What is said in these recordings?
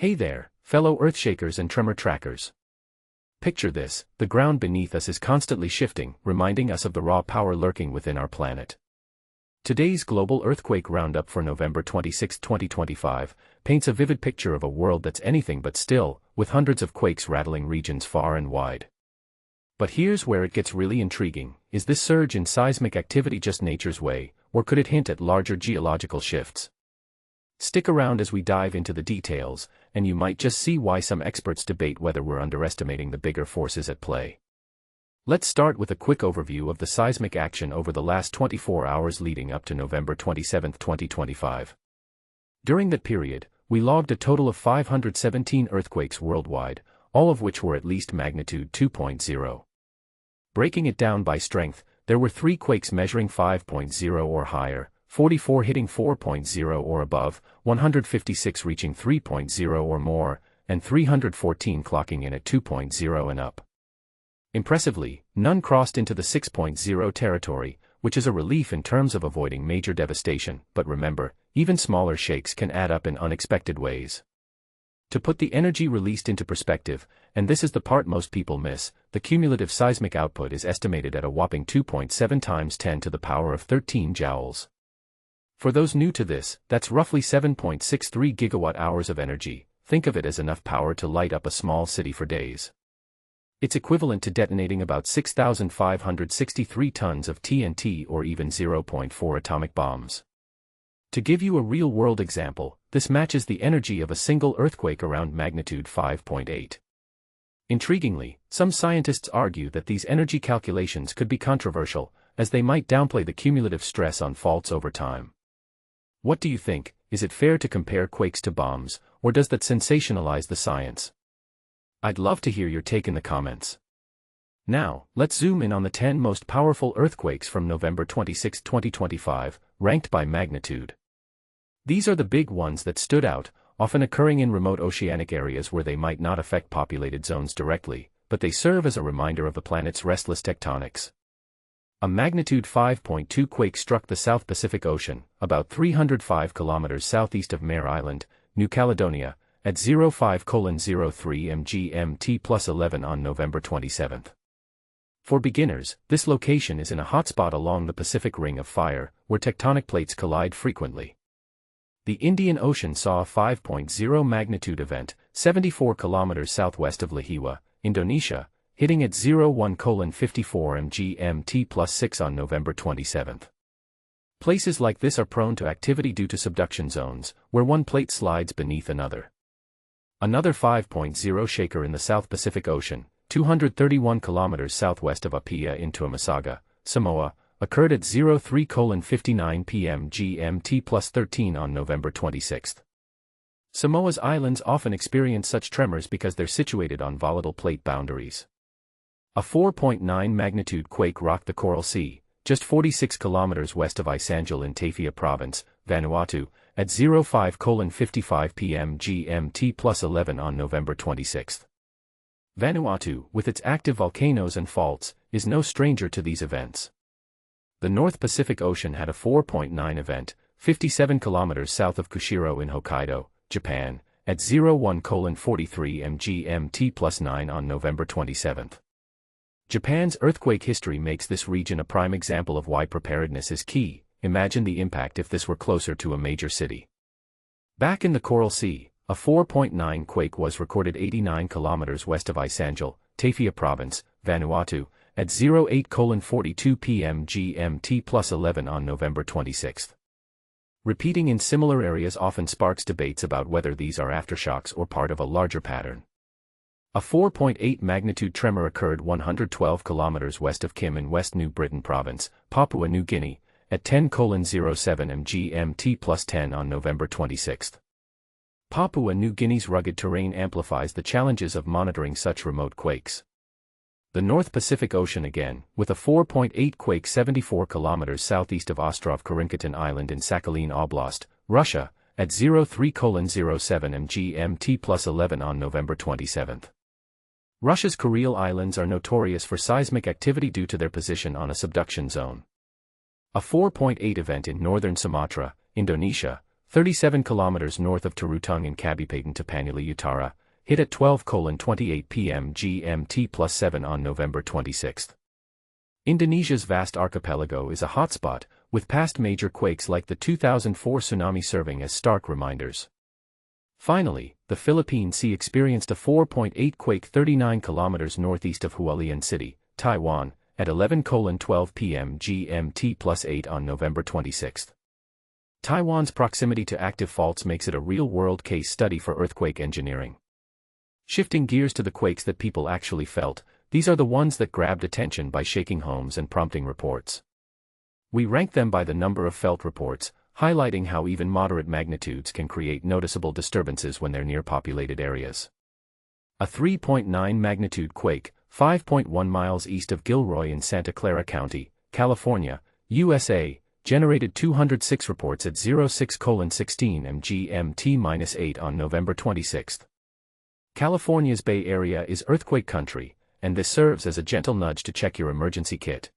Hey there, fellow earthshakers and tremor trackers. Picture this: the ground beneath us is constantly shifting, reminding us of the raw power lurking within our planet. Today's Global Earthquake Roundup for November 26, 2025, paints a vivid picture of a world that's anything but still, with hundreds of quakes rattling regions far and wide. But here's where it gets really intriguing: is this surge in seismic activity just nature's way, or could it hint at larger geological shifts? Stick around as we dive into the details, and you might just see why some experts debate whether we're underestimating the bigger forces at play. Let's start with a quick overview of the seismic action over the last 24 hours leading up to November 27, 2025. During that period, we logged a total of 517 earthquakes worldwide, all of which were at least magnitude 2.0. Breaking it down by strength, there were 3 quakes measuring 5.0 or higher, 44 hitting 4.0 or above, 156 reaching 3.0 or more, and 314 clocking in at 2.0 and up. Impressively, none crossed into the 6.0 territory, which is a relief in terms of avoiding major devastation, but remember, even smaller shakes can add up in unexpected ways. To put the energy released into perspective, and this is the part most people miss, the cumulative seismic output is estimated at a whopping 2.7 times 10 to the power of 13 joules. For those new to this, that's roughly 7.63 gigawatt-hours of energy. Think of it as enough power to light up a small city for days. It's equivalent to detonating about 6,563 tons of TNT or even 0.4 atomic bombs. To give you a real-world example, this matches the energy of a single earthquake around magnitude 5.8. Intriguingly, some scientists argue that these energy calculations could be controversial, as they might downplay the cumulative stress on faults over time. What do you think? Is it fair to compare quakes to bombs, or does that sensationalize the science? I'd love to hear your take in the comments. Now, let's zoom in on the 10 most powerful earthquakes from November 26, 2025, ranked by magnitude. These are the big ones that stood out, often occurring in remote oceanic areas where they might not affect populated zones directly, but they serve as a reminder of the planet's restless tectonics. A magnitude 5.2 quake struck the South Pacific Ocean, about 305 kilometers southeast of Mare Island, New Caledonia, at 05:03 mGMT plus 11 on November 27. For beginners, this location is in a hotspot along the Pacific Ring of Fire, where tectonic plates collide frequently. The Indian Ocean saw a 5.0 magnitude event, 74 kilometers southwest of Lahiwa, Indonesia, hitting at 01:54 mGMT plus 6 on November 27. Places like this are prone to activity due to subduction zones, where one plate slides beneath another. Another 5.0 shaker in the South Pacific Ocean, 231 kilometers southwest of Apia in Tuamasaga, Samoa, occurred at 03:59 p.m. GMT plus 13 on November 26. Samoa's islands often experience such tremors because they're situated on volatile plate boundaries. A 4.9 magnitude quake rocked the Coral Sea, just 46 kilometers west of Isanjul in Tafia Province, Vanuatu, at 05:55 p.m. GMT plus 11 on November 26. Vanuatu, with its active volcanoes and faults, is no stranger to these events. The North Pacific Ocean had a 4.9 event, 57 kilometers south of Kushiro in Hokkaido, Japan, at 01:43 mGMT plus 9 on November 27. Japan's earthquake history makes this region a prime example of why preparedness is key. Imagine the impact if this were closer to a major city. Back in the Coral Sea, a 4.9 quake was recorded 89 kilometers west of Isanjul, Tafia Province, Vanuatu, at 08:42 p.m. GMT plus 11 on November 26. Repeating in similar areas often sparks debates about whether these are aftershocks or part of a larger pattern. A 4.8 magnitude tremor occurred 112 kilometers west of Kim in West New Britain Province, Papua New Guinea, at 10:07 mGMT plus 10 on November 26. Papua New Guinea's rugged terrain amplifies the challenges of monitoring such remote quakes. The North Pacific Ocean again, with a 4.8 quake 74 kilometers southeast of Ostrov Karinkatan Island in Sakhalin Oblast, Russia, at 03:07 mGMT plus 11 on November 27. Russia's Kuril Islands are notorious for seismic activity due to their position on a subduction zone. A 4.8 event in northern Sumatra, Indonesia, 37 kilometers north of Tarutung in Kabupaten Tapanuli Utara, hit at 12:28 p.m. GMT +7 on November 26. Indonesia's vast archipelago is a hotspot, with past major quakes like the 2004 tsunami serving as stark reminders. Finally, the Philippine Sea experienced a 4.8 quake 39 kilometers northeast of Hualien City, Taiwan, at 11:12 p.m. GMT +8 on November 26. Taiwan's proximity to active faults makes it a real-world case study for earthquake engineering. Shifting gears to the quakes that people actually felt, these are the ones that grabbed attention by shaking homes and prompting reports. We rank them by the number of felt reports, highlighting how even moderate magnitudes can create noticeable disturbances when they're near populated areas. A 3.9 magnitude quake, 5.1 miles east of Gilroy in Santa Clara County, California, USA, generated 206 reports at 06:16 m GMT-8 on November 26. California's Bay Area is earthquake country, and this serves as a gentle nudge to check your emergency kit.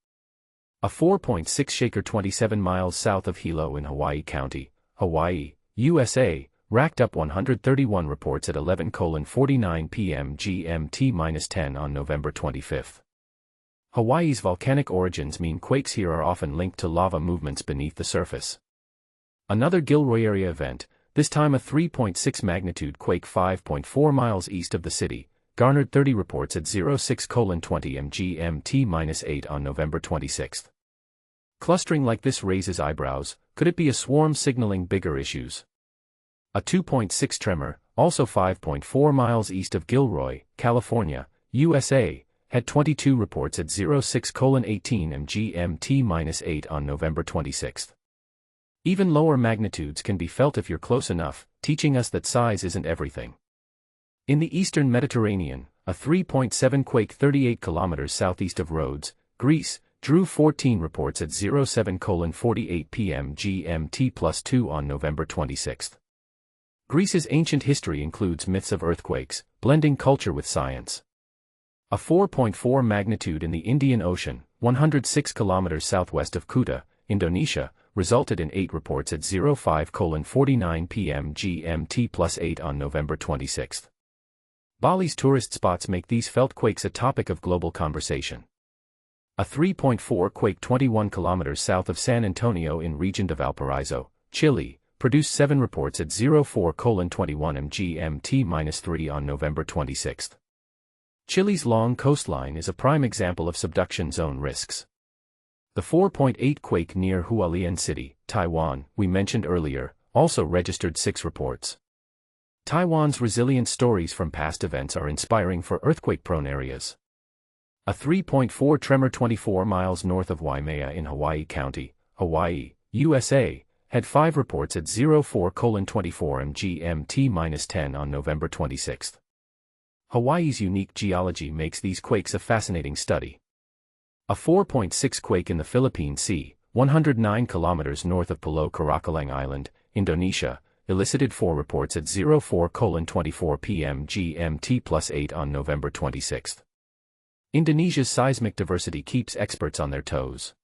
A 4.6 shaker 27 miles south of Hilo in Hawaii County, Hawaii, USA, racked up 131 reports at 11:49 p.m. GMT-10 on November 25. Hawaii's volcanic origins mean quakes here are often linked to lava movements beneath the surface. Another Gilroy area event, this time a 3.6 magnitude quake 5.4 miles east of the city, garnered 30 reports at 06:20 m GMT-8 on November 26. Clustering like this raises eyebrows. Could it be a swarm signaling bigger issues? A 2.6 tremor, also 5.4 miles east of Gilroy, California, USA, had 22 reports at 06:18 m GMT-8 on November 26. Even lower magnitudes can be felt if you're close enough, teaching us that size isn't everything. In the eastern Mediterranean, a 3.7 quake 38 kilometers southeast of Rhodes, Greece, drew 14 reports at 07:48 p.m. GMT +2 on November 26. Greece's ancient history includes myths of earthquakes, blending culture with science. A 4.4 magnitude in the Indian Ocean, 106 kilometers southwest of Kuta, Indonesia, resulted in 8 reports at 05:49 p.m. GMT +8 on November 26. Bali's tourist spots make these felt quakes a topic of global conversation. A 3.4 quake 21 kilometers south of San Antonio in region of Valparaiso, Chile, produced 7 reports at 04:21 m GMT-3 on November 26. Chile's long coastline is a prime example of subduction zone risks. The 4.8 quake near Hualien City, Taiwan, we mentioned earlier, also registered 6 reports. Taiwan's resilient stories from past events are inspiring for earthquake-prone areas. A 3.4 tremor 24 miles north of Waimea in Hawaii County, Hawaii, USA, had 5 reports at 04:24 m GMT-10 on November 26. Hawaii's unique geology makes these quakes a fascinating study. A 4.6 quake in the Philippine Sea, 109 kilometers north of Pulau Karakalang Island, Indonesia, elicited 4 reports at 04:24 p.m. GMT +8 on November 26. Indonesia's seismic diversity keeps experts on their toes.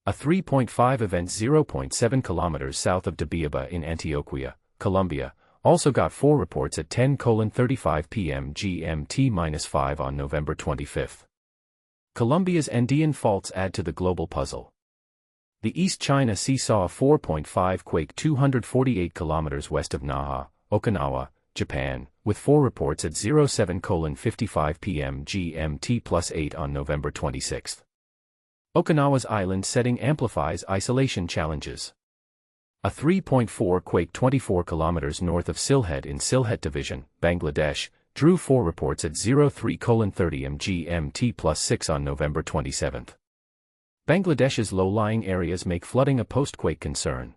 A 3.5 event 0.7 kilometers south of Dabiaba in Antioquia, Colombia, also got 4 reports at 10:35 p.m. GMT-5 on November 25. Colombia's Andean faults add to the global puzzle. The East China Sea saw a 4.5 quake 248 kilometers west of Naha, Okinawa, Japan, with 4 reports at 07:55 p.m. GMT +8 on November 26. Okinawa's island setting amplifies isolation challenges. A 3.4 quake 24 kilometers north of Sylhet in Sylhet Division, Bangladesh, drew 4 reports at 03:30 m GMT +6 on November 27. Bangladesh's low-lying areas make flooding a post-quake concern.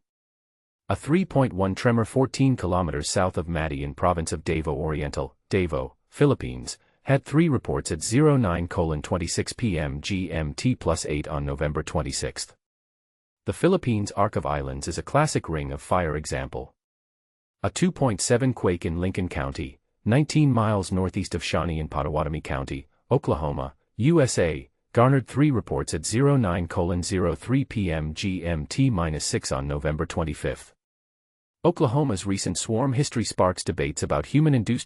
A 3.1 tremor 14 kilometers south of Mati in province of Davao Oriental, Davao, Philippines, had 3 reports at 09:26 p.m. GMT +8 on November 26. The Philippines' Arc of Islands is a classic ring of fire example. A 2.7 quake in Lincoln County, 19 miles northeast of Shawnee in Pottawatomie County, Oklahoma, USA, garnered 3 reports at 09:03 p.m. GMT-6 on November 25. Oklahoma's recent swarm history sparks debates about human-induced